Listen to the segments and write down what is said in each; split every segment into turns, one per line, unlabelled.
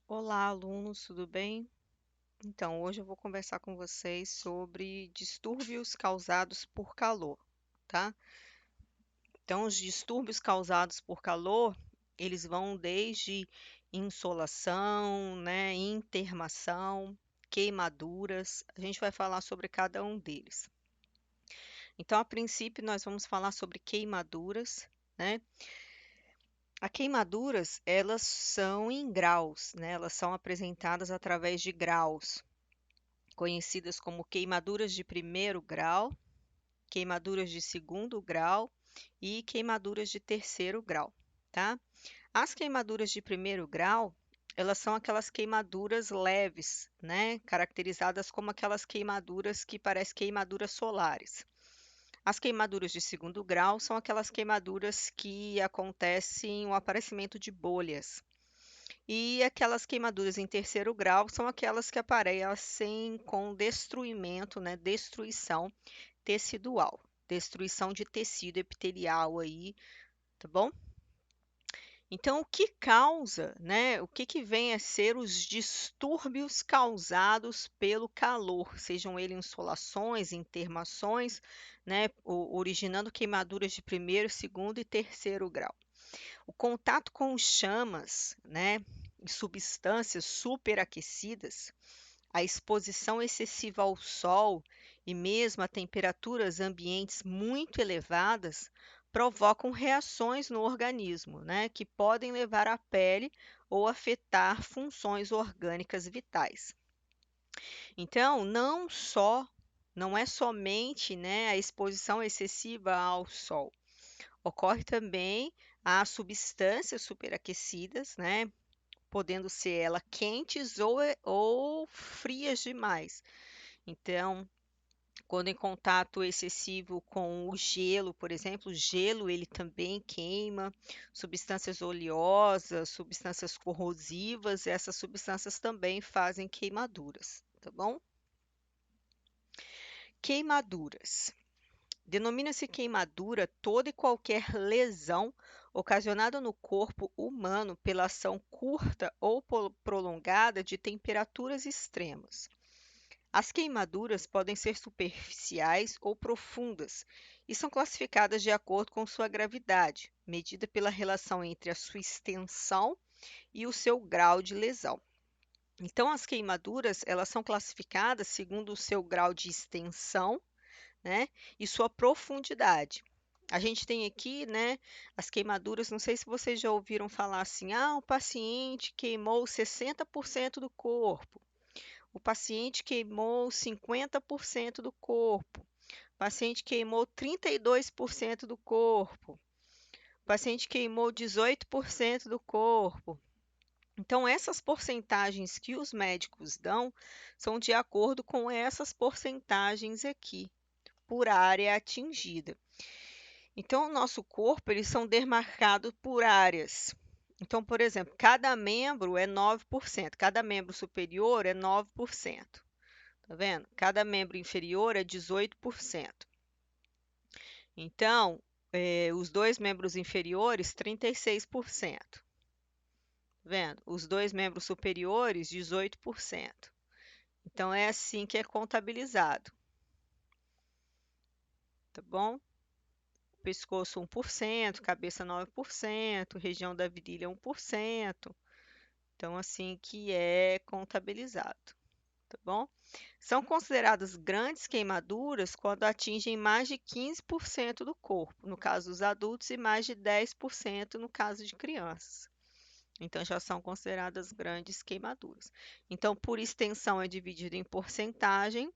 Olá, alunos, tudo bem? Então, hoje eu vou conversar com vocês sobre distúrbios causados por calor, tá? Então, os distúrbios causados por calor, eles vão desde insolação, né, internação, queimaduras. A gente vai falar sobre cada um deles. Então, a princípio, nós vamos falar sobre queimaduras, né? As queimaduras, elas são em graus, né? Elas são apresentadas através de graus, conhecidas como queimaduras de primeiro grau, queimaduras de segundo grau e queimaduras de terceiro grau, tá? As queimaduras de primeiro grau, elas são aquelas queimaduras leves, né? Caracterizadas como aquelas queimaduras que parecem queimaduras solares. As queimaduras de segundo grau são aquelas queimaduras que acontecem o aparecimento de bolhas. E aquelas queimaduras em terceiro grau são aquelas que aparecem com destruimento, né, destruição tecidual, destruição de tecido epitelial aí, tá bom? Então, o que causa, né, o que vem a ser os distúrbios causados pelo calor, sejam eles insolações, internações, né, originando queimaduras de primeiro, segundo e terceiro grau. O contato com chamas, né, e substâncias superaquecidas, a exposição excessiva ao sol e mesmo a temperaturas ambientes muito elevadas provocam reações no organismo, né, que podem levar à pele ou afetar funções orgânicas vitais. Então, não é somente, né, a exposição excessiva ao sol. Ocorre também as substâncias superaquecidas, né, podendo ser ela quentes ou frias demais. Então, quando em contato excessivo com o gelo, por exemplo, o gelo ele também queima, substâncias oleosas, substâncias corrosivas, essas substâncias também fazem queimaduras, tá bom? Queimaduras. Denomina-se queimadura toda e qualquer lesão ocasionada no corpo humano pela ação curta ou prolongada de temperaturas extremas. As queimaduras podem ser superficiais ou profundas e são classificadas de acordo com sua gravidade, medida pela relação entre a sua extensão e o seu grau de lesão. Então, as queimaduras, elas são classificadas segundo o seu grau de extensão, né, e sua profundidade. A gente tem aqui, né, as queimaduras, não sei se vocês já ouviram falar assim, o paciente queimou 60% do corpo, o paciente queimou 50% do corpo, o paciente queimou 32% do corpo, o paciente queimou 18% do corpo. Então, essas porcentagens que os médicos dão são de acordo com essas porcentagens aqui, por área atingida. Então, o nosso corpo, eles são demarcados por áreas. Então, por exemplo, cada membro é 9%, cada membro superior é 9%. Tá vendo? Cada membro inferior é 18%. Então, os dois membros inferiores, 36%. Tá vendo? Os dois membros superiores, 18%. Então, é assim que é contabilizado, tá bom? Pescoço 1%, cabeça 9%, região da virilha 1%. Então, assim que é contabilizado, tá bom? São consideradas grandes queimaduras quando atingem mais de 15% do corpo, no caso dos adultos, e mais de 10% no caso de crianças. Então, já são consideradas grandes queimaduras. Então, por extensão é dividido em porcentagem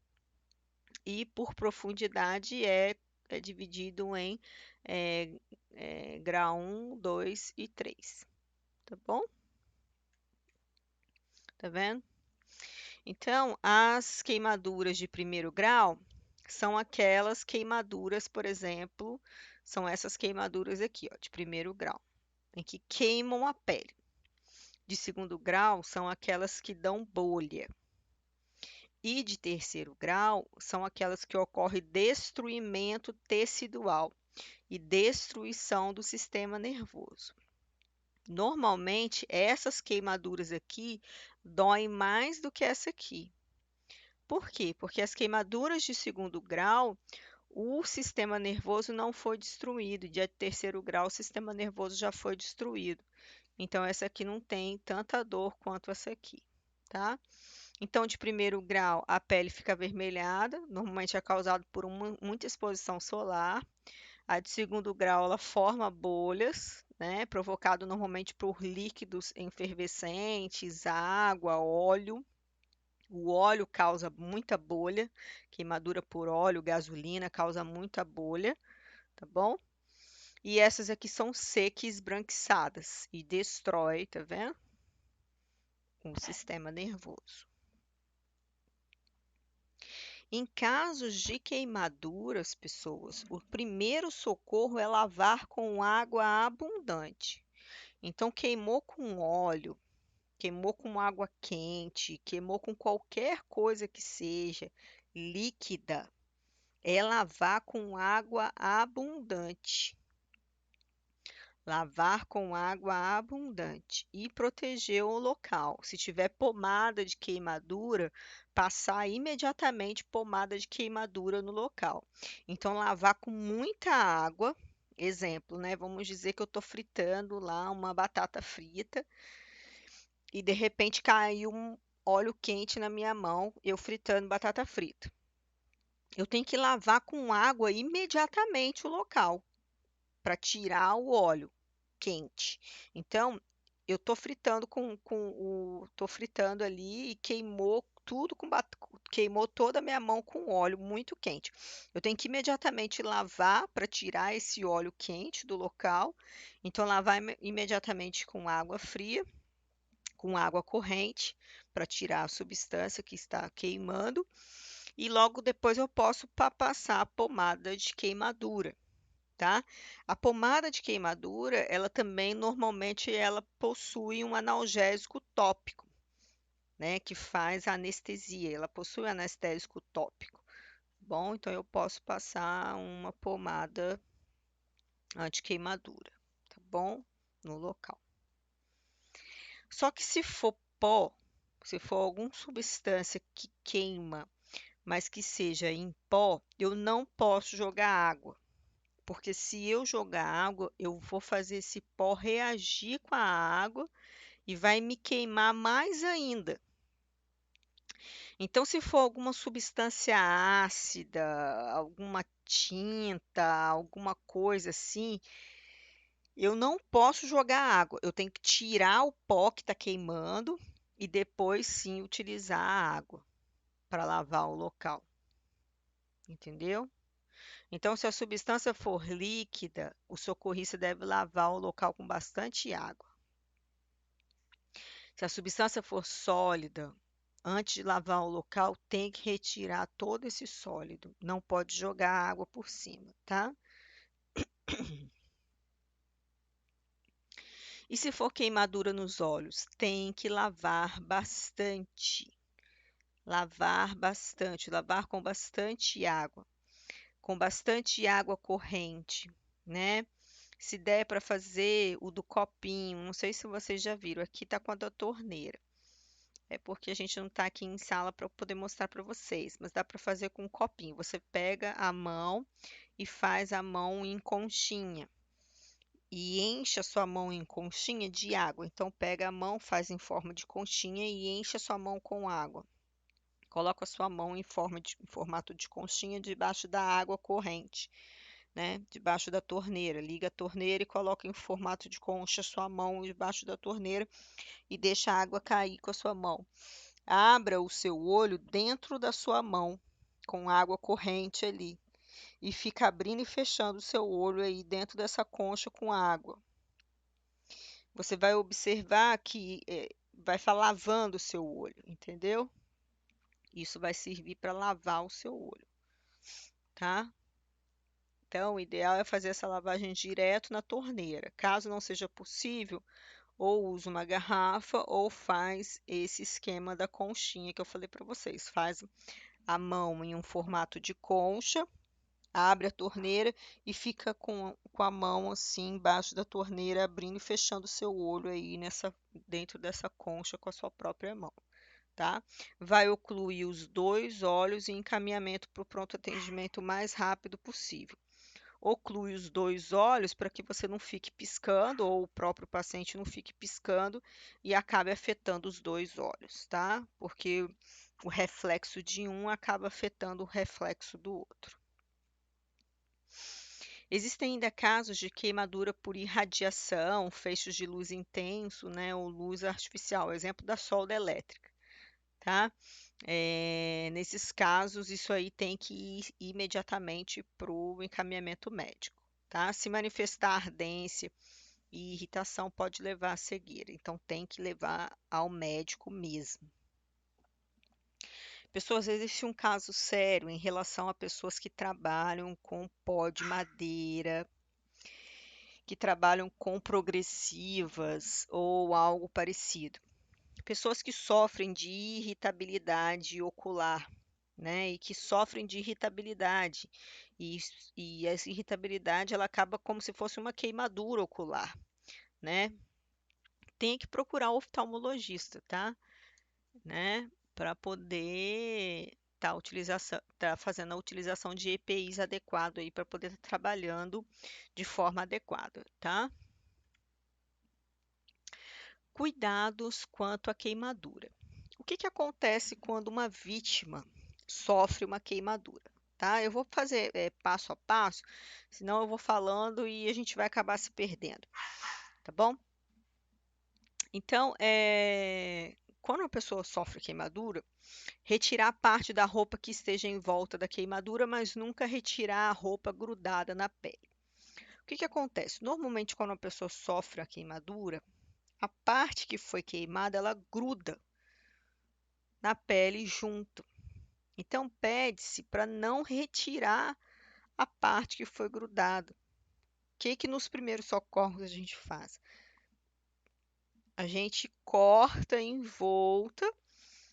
e por profundidade é dividido em é, grau 1, 2 e 3. Tá bom? Tá vendo? Então, as queimaduras de primeiro grau são aquelas queimaduras, por exemplo, são essas queimaduras aqui, ó, de primeiro grau, em que queimam a pele. De segundo grau são aquelas que dão bolha. E de terceiro grau são aquelas que ocorre destruimento tecidual e destruição do sistema nervoso. Normalmente, essas queimaduras aqui doem mais do que essa aqui. Por quê? Porque as queimaduras de segundo grau, o sistema nervoso não foi destruído. De terceiro grau, o sistema nervoso já foi destruído. Então, essa aqui não tem tanta dor quanto essa aqui, tá? Então, de primeiro grau, a pele fica avermelhada, normalmente é causado por muita exposição solar. A de segundo grau, ela forma bolhas, né? Provocado normalmente por líquidos efervescentes, água, óleo. O óleo causa muita bolha, queimadura por óleo, gasolina causa muita bolha, tá bom? E essas aqui são secas esbranquiçadas e destrói, tá vendo? O sistema nervoso. Em casos de queimaduras, pessoas, o primeiro socorro é lavar com água abundante. Então, queimou com óleo, queimou com água quente, queimou com qualquer coisa que seja líquida, é lavar com água abundante. Lavar com água abundante e proteger o local. Se tiver pomada de queimadura, passar imediatamente pomada de queimadura no local. Então, lavar com muita água. Exemplo, né? Vamos dizer que eu estou fritando lá uma batata frita e de repente caiu um óleo quente na minha mão, eu fritando batata frita. Eu tenho que lavar com água imediatamente o local para tirar o óleo quente. Então, eu tô fritando tô fritando ali e queimou tudo queimou toda a minha mão com óleo muito quente. Eu tenho que imediatamente lavar para tirar esse óleo quente do local. Então, lavar imediatamente com água fria, com água corrente, para tirar a substância que está queimando. E logo depois eu posso passar a pomada de queimadura, tá? A pomada de queimadura, ela também normalmente ela possui um analgésico tópico, né, que faz anestesia. Ela possui anestésico tópico. Bom, então eu posso passar uma pomada anti-queimadura, tá bom? No local. Só que se for pó, se for alguma substância que queima, mas que seja em pó, eu não posso jogar água. Porque se eu jogar água, eu vou fazer esse pó reagir com a água e vai me queimar mais ainda. Então, se for alguma substância ácida, alguma tinta, alguma coisa assim, eu não posso jogar água. Eu tenho que tirar o pó que está queimando e depois sim utilizar a água para lavar o local. Entendeu? Então, se a substância for líquida, o socorrista deve lavar o local com bastante água. Se a substância for sólida, antes de lavar o local, tem que retirar todo esse sólido. Não pode jogar água por cima, tá? E se for queimadura nos olhos, tem que lavar bastante. Lavar bastante, lavar com bastante água corrente, né? Se der para fazer o do copinho, não sei se vocês já viram, aqui tá com a da torneira. É porque a gente não está aqui em sala para poder mostrar para vocês, mas dá para fazer com um copinho. Você pega a mão e faz a mão em conchinha e enche a sua mão em conchinha de água. Então pega a mão, faz em forma de conchinha e enche a sua mão com água. Coloca a sua mão em formato de conchinha debaixo da água corrente, né? Debaixo da torneira. Liga a torneira e coloca em formato de concha a sua mão debaixo da torneira e deixa a água cair com a sua mão. Abra o seu olho dentro da sua mão, com água corrente ali, e fica abrindo e fechando o seu olho aí dentro dessa concha com água. Você vai observar que vai estar lavando o seu olho, entendeu? Isso vai servir para lavar o seu olho, tá? Então, o ideal é fazer essa lavagem direto na torneira. Caso não seja possível, ou usa uma garrafa ou faz esse esquema da conchinha que eu falei para vocês. Faz a mão em um formato de concha abre a torneira e fica com a mão assim embaixo da torneira, abrindo e fechando o seu olho aí dentro dessa concha com a sua própria mão, tá? Vai ocluir os dois olhos e encaminhamento para o pronto atendimento o mais rápido possível. Oclui os dois olhos para que você não fique piscando, ou o próprio paciente não fique piscando e acabe afetando os dois olhos, tá? Porque o reflexo de um acaba afetando o reflexo do outro. Existem ainda casos de queimadura por irradiação, feixes de luz intenso, né, ou luz artificial, exemplo da solda elétrica, tá? Nesses casos, isso aí tem que ir imediatamente para o encaminhamento médico, tá? Se manifestar ardência e irritação, pode levar à cegueira, então tem que levar ao médico mesmo. Pessoas, existe um caso sério em relação a pessoas que trabalham com pó de madeira, que trabalham com progressivas ou algo parecido. Pessoas que sofrem de irritabilidade ocular, né? E que sofrem de irritabilidade. E, e essa irritabilidade ela acaba como se fosse uma queimadura ocular, né? Tem que procurar o oftalmologista, tá? Né? Para poder tá fazendo a utilização de EPIs adequado aí para poder estar trabalhando de forma adequada, tá? Cuidados quanto à queimadura. O que que acontece quando uma vítima sofre uma queimadura, tá? Eu vou fazer passo a passo, senão eu vou falando e a gente vai acabar se perdendo, tá bom? Então, quando uma pessoa sofre queimadura, retirar parte da roupa que esteja em volta da queimadura, mas nunca retirar a roupa grudada na pele. O que que acontece? Normalmente, quando uma pessoa sofre a queimadura, a parte que foi queimada, ela gruda na pele junto. Então, pede-se para não retirar a parte que foi grudada. O que que nos primeiros socorros a gente faz? A gente corta em volta,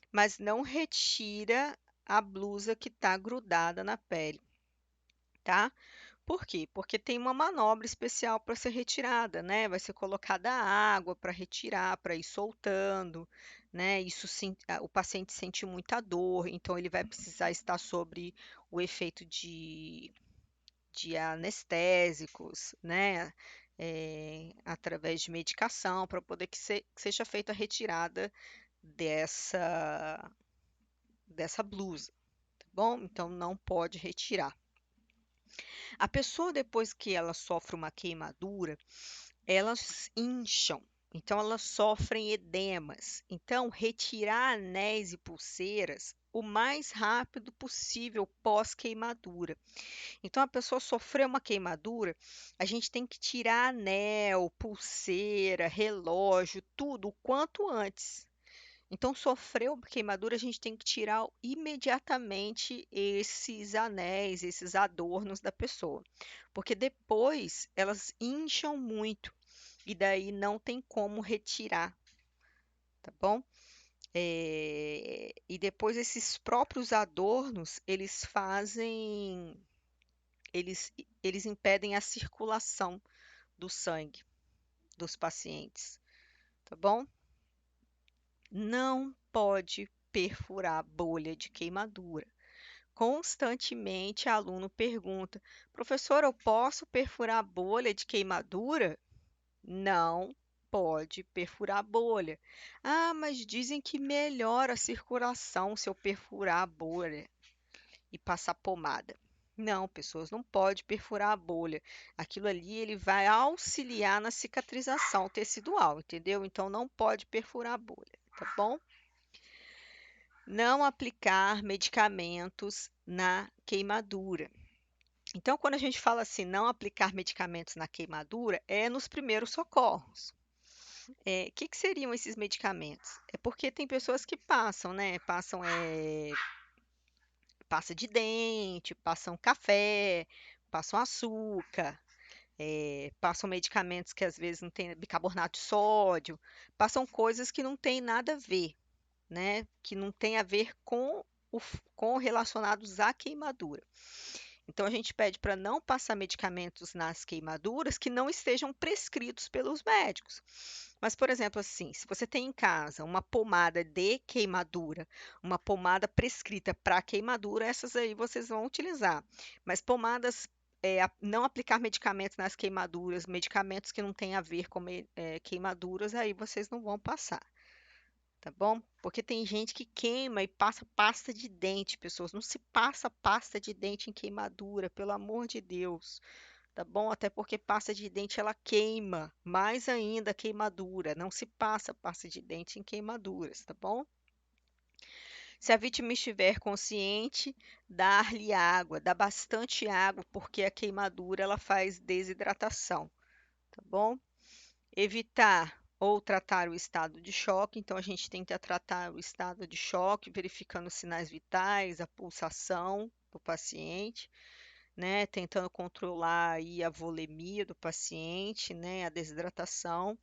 mas não retira a blusa que está grudada na pele, tá? Por quê? Porque tem uma manobra especial para ser retirada, né? Vai ser colocada água para retirar, para ir soltando, né? O paciente sente muita dor, então ele vai precisar estar sobre o efeito de anestésicos, né? Através de medicação, para poder que seja feita a retirada dessa, dessa blusa, tá bom? Então não pode retirar. A pessoa, depois que ela sofre uma queimadura, elas incham, então elas sofrem edemas. Então, retirar anéis e pulseiras o mais rápido possível pós-queimadura. Então, a pessoa sofreu uma queimadura, a gente tem que tirar anel, pulseira, relógio, tudo o quanto antes. Então, sofreu queimadura, a gente tem que tirar imediatamente esses anéis, esses adornos da pessoa, porque depois elas incham muito e daí não tem como retirar, tá bom? E depois esses próprios adornos, eles impedem a circulação do sangue dos pacientes, tá bom? Não pode perfurar bolha de queimadura. Constantemente, aluno pergunta: professor, eu posso perfurar a bolha de queimadura? Não pode perfurar a bolha. Ah, mas dizem que melhora a circulação se eu perfurar a bolha e passar pomada. Não, pessoas, não pode perfurar a bolha. Aquilo ali ele vai auxiliar na cicatrização tecidual, entendeu? Então não pode perfurar a bolha, tá bom? Não aplicar medicamentos na queimadura. Então, quando a gente fala assim, não aplicar medicamentos na queimadura, é nos primeiros socorros. Que seriam esses medicamentos? É porque tem pessoas que passam, né? Passam pasta de dente, passam café, passam açúcar, passam medicamentos que às vezes não tem bicarbonato de sódio, passam coisas que não tem nada a ver, né? Que não tem a ver com relacionados à queimadura. Então, a gente pede para não passar medicamentos nas queimaduras que não estejam prescritos pelos médicos. Mas, por exemplo, assim, se você tem em casa uma pomada de queimadura, uma pomada prescrita para queimadura, essas aí vocês vão utilizar. Mas pomadas, não aplicar medicamentos nas queimaduras, medicamentos que não têm a ver com queimaduras, aí vocês não vão passar. Tá bom? Porque tem gente que queima e passa pasta de dente, pessoas. Não se passa pasta de dente em queimadura, pelo amor de Deus. Tá bom? Até porque pasta de dente ela queima, mais ainda a queimadura. Não se passa pasta de dente em queimaduras, tá bom? Se a vítima estiver consciente, dar-lhe água, dá bastante água, porque a queimadura ela faz desidratação, tá bom? Evitar ou tratar o estado de choque. Então, a gente tenta tratar o estado de choque, verificando os sinais vitais, a pulsação do paciente, né? Tentando controlar aí a volemia do paciente, né? A desidratação.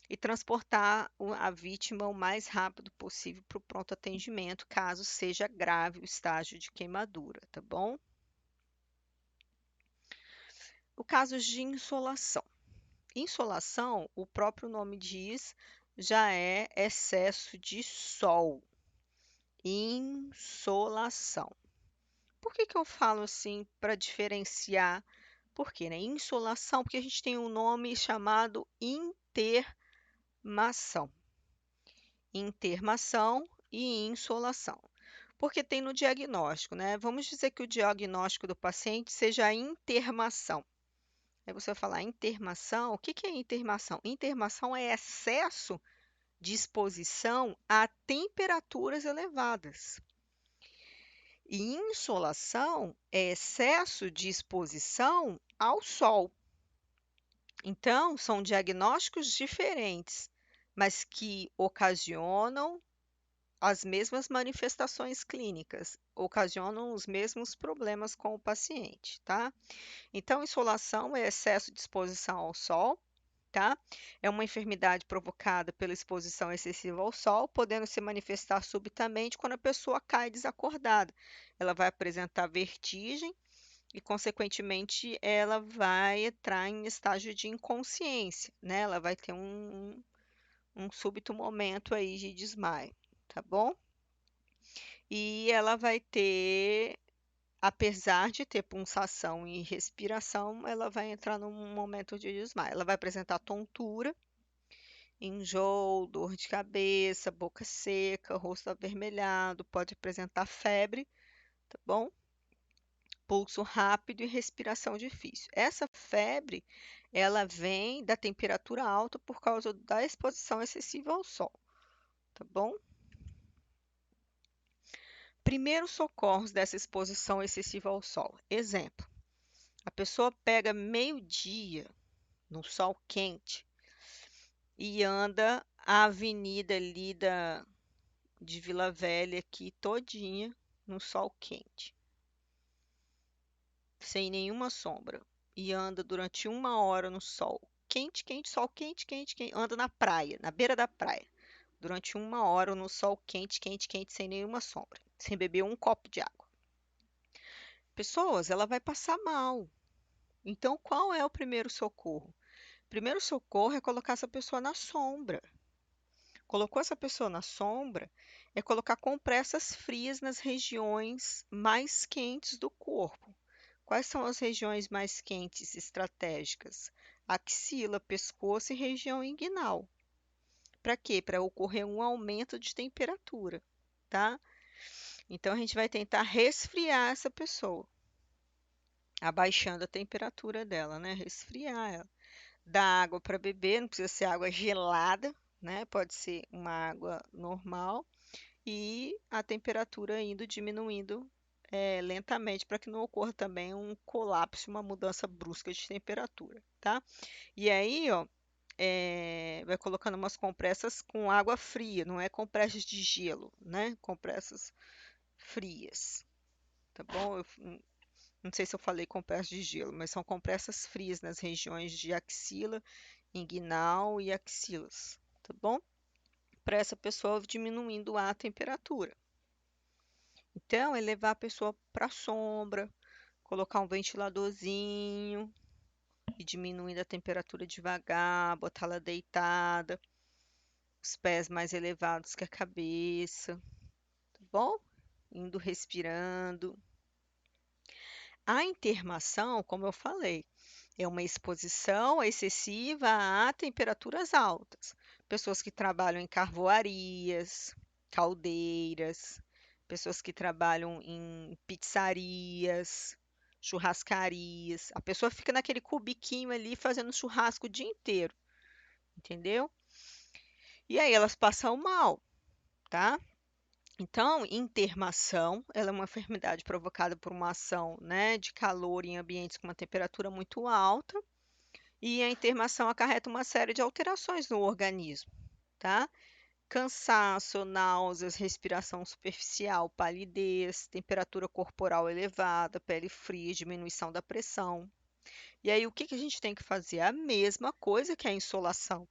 E transportar a vítima o mais rápido possível para o pronto atendimento, caso seja grave o estágio de queimadura, tá bom? O caso de insolação. Insolação, o próprio nome diz, já é excesso de sol. Insolação. Por que que eu falo assim para diferenciar? Por quê, né? Insolação, porque a gente tem um nome chamado intermação. Intermação e insolação. Porque tem no diagnóstico, né? Vamos dizer que o diagnóstico do paciente seja a intermação. Aí você vai falar intermação, o que que é intermação? Intermação é excesso de exposição a temperaturas elevadas. E insolação é excesso de exposição ao sol. Então, são diagnósticos diferentes, mas que ocasionam as mesmas manifestações clínicas, ocasionam os mesmos problemas com o paciente, tá? Então, insolação é excesso de exposição ao sol, tá? É uma enfermidade provocada pela exposição excessiva ao sol, podendo se manifestar subitamente quando a pessoa cai desacordada. Ela vai apresentar vertigem e, consequentemente, ela vai entrar em estágio de inconsciência, né? Ela vai ter um súbito momento aí de desmaio, tá bom? E ela vai ter, apesar de ter pulsação e respiração, ela vai entrar num momento de desmaio. Ela vai apresentar tontura, enjoo, dor de cabeça, boca seca, rosto avermelhado, pode apresentar febre, tá bom? Pulso rápido e respiração difícil. Essa febre, ela vem da temperatura alta por causa da exposição excessiva ao sol, tá bom? Primeiros socorros dessa exposição excessiva ao sol. Exemplo: a pessoa pega meio-dia no sol quente e anda a avenida ali de Vila Velha aqui todinha no sol quente, sem nenhuma sombra, e anda durante 1 hora no sol quente, quente, sol quente, quente, quente, anda na praia, na beira da praia, durante 1 hora no sol quente, quente, quente, sem nenhuma sombra, sem beber um copo de água. Pessoas, ela vai passar mal. Então, qual é o primeiro socorro? O primeiro socorro é colocar essa pessoa na sombra. Colocou essa pessoa na sombra, é colocar compressas frias nas regiões mais quentes do corpo. Quais são as regiões mais quentes estratégicas? Axila, pescoço e região inguinal. Para quê? Para ocorrer um aumento de temperatura, tá? Então a gente vai tentar resfriar essa pessoa, abaixando a temperatura dela, né? Resfriar ela. Dar água para beber, não precisa ser água gelada, né? Pode ser uma água normal e a temperatura indo diminuindo lentamente para que não ocorra também um colapso, uma mudança brusca de temperatura, tá? E aí, ó, vai colocando umas compressas com água fria, não é compressas de gelo, né? Compressas frias, tá bom? Não sei se eu falei compressas de gelo, mas são compressas frias nas regiões de axila, inguinal e axilas, tá bom? Para essa pessoa diminuindo a temperatura. Então, é levar a pessoa para a sombra, colocar um ventiladorzinho e diminuindo a temperatura devagar, botar ela deitada, os pés mais elevados que a cabeça, tá bom? Indo respirando. A intermação, como eu falei, é uma exposição excessiva a temperaturas altas. Pessoas que trabalham em carvoarias, caldeiras, pessoas que trabalham em pizzarias, churrascarias. A pessoa fica naquele cubiquinho ali fazendo churrasco o dia inteiro, entendeu? E aí elas passam mal, tá? Então, intermação, ela é uma enfermidade provocada por uma ação, né, de calor em ambientes com uma temperatura muito alta, e a intermação acarreta uma série de alterações no organismo, tá? Cansaço, náuseas, respiração superficial, palidez, temperatura corporal elevada, pele fria, diminuição da pressão. E aí, o que que a gente tem que fazer? A mesma coisa que a insolação,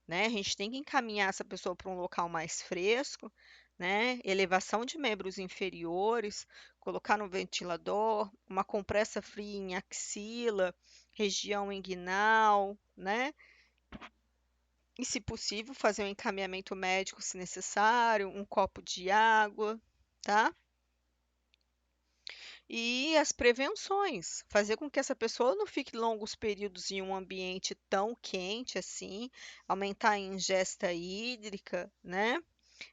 né? A gente tem que encaminhar essa pessoa para um local mais fresco, né? Elevação de membros inferiores, colocar no ventilador, uma compressa fria em axila, região inguinal, né? E, se possível, fazer um encaminhamento médico se necessário, um copo de água, tá? E as prevenções, fazer com que essa pessoa não fique longos períodos em um ambiente tão quente assim, aumentar a ingesta hídrica, né?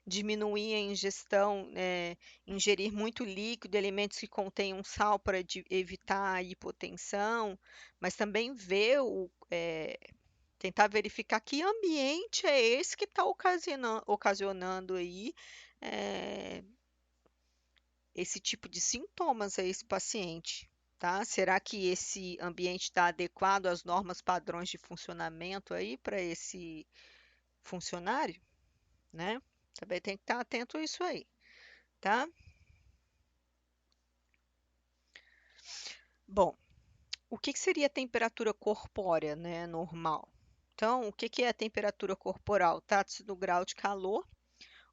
Diminuir a ingestão, ingerir muito líquido, alimentos que contenham sal para evitar a hipotensão, mas também tentar verificar que ambiente é esse que está ocasionando aí eh, esse tipo de sintomas a esse paciente, tá? Será que esse ambiente está adequado às normas padrões de funcionamento aí para esse funcionário, né? Também tem que estar atento a isso aí, tá? Bom, o que que seria a temperatura corpórea, né, normal? Então, o que que é a temperatura corporal? Trata-se do grau de calor.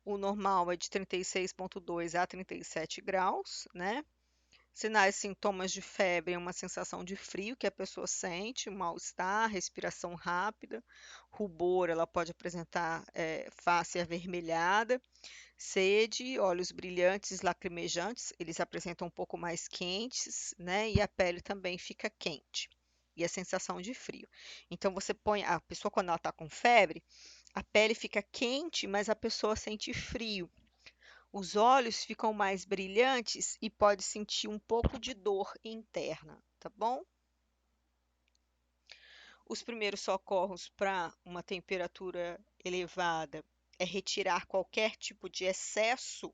O normal é de 36,2 a 37 graus, né? Sinais e sintomas de febre é uma sensação de frio que a pessoa sente, um mal-estar, respiração rápida, rubor, ela pode apresentar face avermelhada, sede, olhos brilhantes, lacrimejantes, eles apresentam um pouco mais quentes, né? E a pele também fica quente. E a sensação de frio. Então, você põe a pessoa, quando ela está com febre, a pele fica quente, mas a pessoa sente frio. Os olhos ficam mais brilhantes e pode sentir um pouco de dor interna, tá bom? Os primeiros socorros para uma temperatura elevada é retirar qualquer tipo de excesso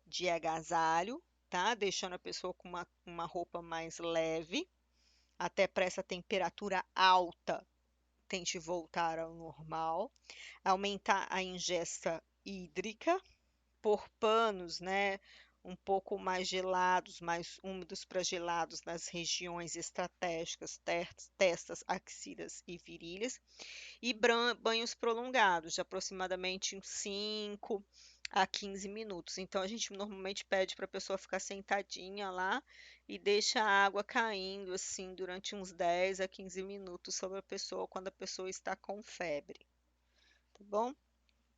de agasalho, tá? Deixando a pessoa com uma roupa mais leve, até para essa temperatura alta tente voltar ao normal. Aumentar a ingesta hídrica, por panos, né, um pouco mais gelados, mais úmidos para gelados nas regiões estratégicas, testas, axilas e virilhas, e banhos prolongados, de aproximadamente uns 5 a 15 minutos. Então, a gente normalmente pede para a pessoa ficar sentadinha lá e deixa a água caindo assim durante uns 10 a 15 minutos sobre a pessoa quando a pessoa está com febre, tá bom?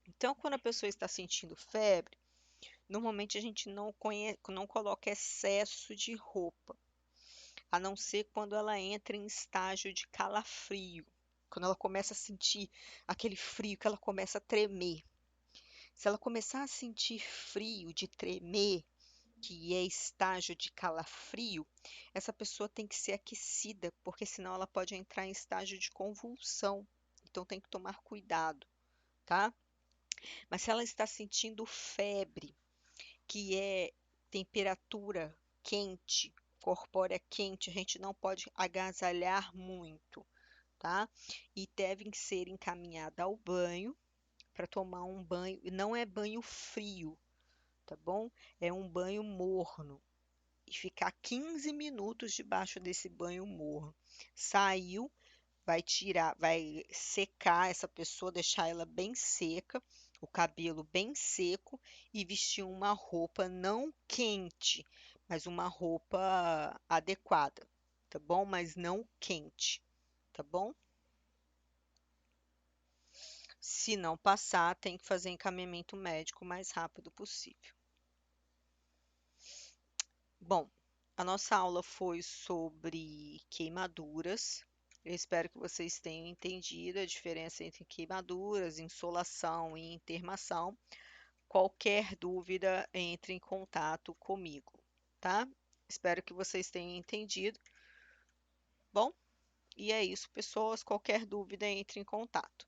Então, quando a pessoa está sentindo febre, normalmente a gente não coloca excesso de roupa, a não ser quando ela entra em estágio de calafrio, quando ela começa a sentir aquele frio, que ela começa a tremer. Se ela começar a sentir frio, de tremer, que é estágio de calafrio, essa pessoa tem que ser aquecida, porque senão ela pode entrar em estágio de convulsão. Então tem que tomar cuidado, tá? Mas se ela está sentindo febre, que é temperatura quente, corpórea quente, a gente não pode agasalhar muito, tá? E devem ser encaminhadas ao banho para tomar um banho, e não é banho frio, tá bom? É um banho morno e ficar 15 minutos debaixo desse banho morno. Saiu, vai tirar, vai secar essa pessoa, deixar ela bem seca, o cabelo bem seco e vestir uma roupa não quente, mas uma roupa adequada, tá bom? Mas não quente, tá bom? Se não passar, tem que fazer encaminhamento médico o mais rápido possível. Bom, a nossa aula foi sobre queimaduras. Eu espero que vocês tenham entendido a diferença entre queimaduras, insolação e intermação. Qualquer dúvida, entre em contato comigo, tá? Espero que vocês tenham entendido. Bom, e é isso, pessoas. Qualquer dúvida, entre em contato.